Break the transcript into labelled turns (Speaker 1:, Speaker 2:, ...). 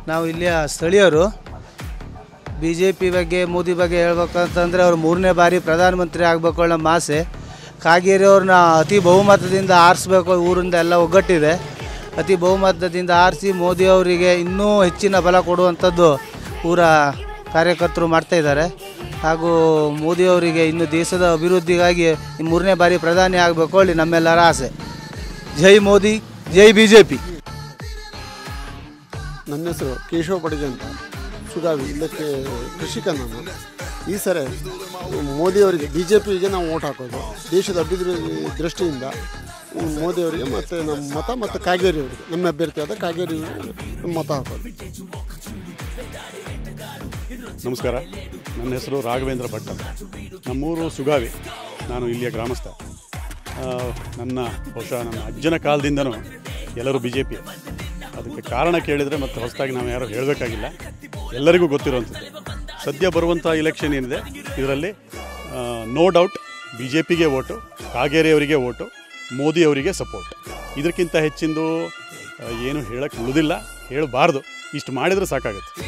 Speaker 1: ನಾವು ಇಲ್ಲಿಯ ಸ್ಥಳೀಯರು. ಬಿ ಜೆ ಪಿ ಬಗ್ಗೆ ಮೋದಿ ಬಗ್ಗೆ ಹೇಳ್ಬೇಕಂತಂದರೆ ಅವರು 3ನೇ ಬಾರಿ ಪ್ರಧಾನಮಂತ್ರಿ ಆಗಬೇಕು ಅನ್ನೋ ಆಸೆ. ಕಾಗೇರಿ ಅವ್ರನ್ನ ಅತಿ ಬಹುಮತದಿಂದ ಆರಿಸ್ಬೇಕು, ಊರಿಂದ ಎಲ್ಲ ಒಗ್ಗಟ್ಟಿದೆ. ಅತಿ ಬಹುಮತದಿಂದ ಆರಿಸಿ ಮೋದಿ ಅವರಿಗೆ ಇನ್ನೂ ಹೆಚ್ಚಿನ ಬಲ ಕೊಡುವಂಥದ್ದು ಊರ ಕಾರ್ಯಕರ್ತರು ಮಾಡ್ತಾಯಿದ್ದಾರೆ. ಹಾಗೂ ಮೋದಿ ಅವರಿಗೆ ಇನ್ನು ದೇಶದ ಅಭಿವೃದ್ಧಿಗಾಗಿ 3ನೇ ಬಾರಿ ಪ್ರಧಾನಿ ಆಗಬೇಕು ಹೇಳಿ ನಮ್ಮೆಲ್ಲರ ಆಸೆ. ಜೈ ಮೋದಿ, ಜೈ ಬಿ ಜೆ ಪಿ.
Speaker 2: ನನ್ನ ಹೆಸರು ಕೇಶವ ಪಡಿಗೆ ಅಂತ, ಸುಗಾವಿ. ಇದಕ್ಕೆ ಕೃಷಿಕ ನಾನು. ಈ ಸರಿ ಮೋದಿಯವರಿಗೆ ಬಿ ಜೆ ಪಿಗೆ ನಾವು ಓಟ್ ಹಾಕೋದು. ದೇಶದ ಅಭಿವೃದ್ಧಿ ದೃಷ್ಟಿಯಿಂದ ಮೋದಿಯವರಿಗೆ ಮತ್ತು ನಮ್ಮ ಮತ ಮತ್ತು ಕಾಗೇರಿಯವರಿಗೆ, ನಮ್ಮ ಅಭ್ಯರ್ಥಿಯಾದ ಕಾಗೇರಿಯವರಿಗೆ ಮತ ಹಾಕೋದು.
Speaker 3: ನಮಸ್ಕಾರ, ನನ್ನ ಹೆಸರು ರಾಘವೇಂದ್ರ ಭಟ್ ಅಂತ. ನಮ್ಮೂರು ಸುಗಾವಿ. ನಾನು ಇಲ್ಲಿಯ ಗ್ರಾಮಸ್ಥ. ಬಹುಶಃ ನನ್ನ ಅಜ್ಜನ ಕಾಲದಿಂದನೂ ಎಲ್ಲರೂ ಬಿ ಜೆ ಪಿ. ಅದಕ್ಕೆ ಕಾರಣ ಕೇಳಿದರೆ ಮತ್ತೆ ಹೊಸದಾಗಿ ನಾವು ಯಾರು ಹೇಳಬೇಕಾಗಿಲ್ಲ, ಎಲ್ಲರಿಗೂ ಗೊತ್ತಿರುವಂಥದ್ದು. ಸದ್ಯ ಬರುವಂಥ ಇಲೆಕ್ಷನ್ ಏನಿದೆ ಇದರಲ್ಲಿ ನೋ ಡೌಟ್ ಬಿ ಜೆ ಪಿಗೆ ಓಟು, ಕಾಗೇರಿಯವರಿಗೆ ಓಟು, ಮೋದಿಯವರಿಗೆ ಸಪೋರ್ಟ್. ಇದಕ್ಕಿಂತ ಹೆಚ್ಚಿಂದು ಏನು ಹೇಳಕ್ಕೆ ಉಳಿದಿಲ್ಲ, ಹೇಳಬಾರ್ದು. ಇಷ್ಟು ಮಾಡಿದರೆ ಸಾಕಾಗುತ್ತೆ.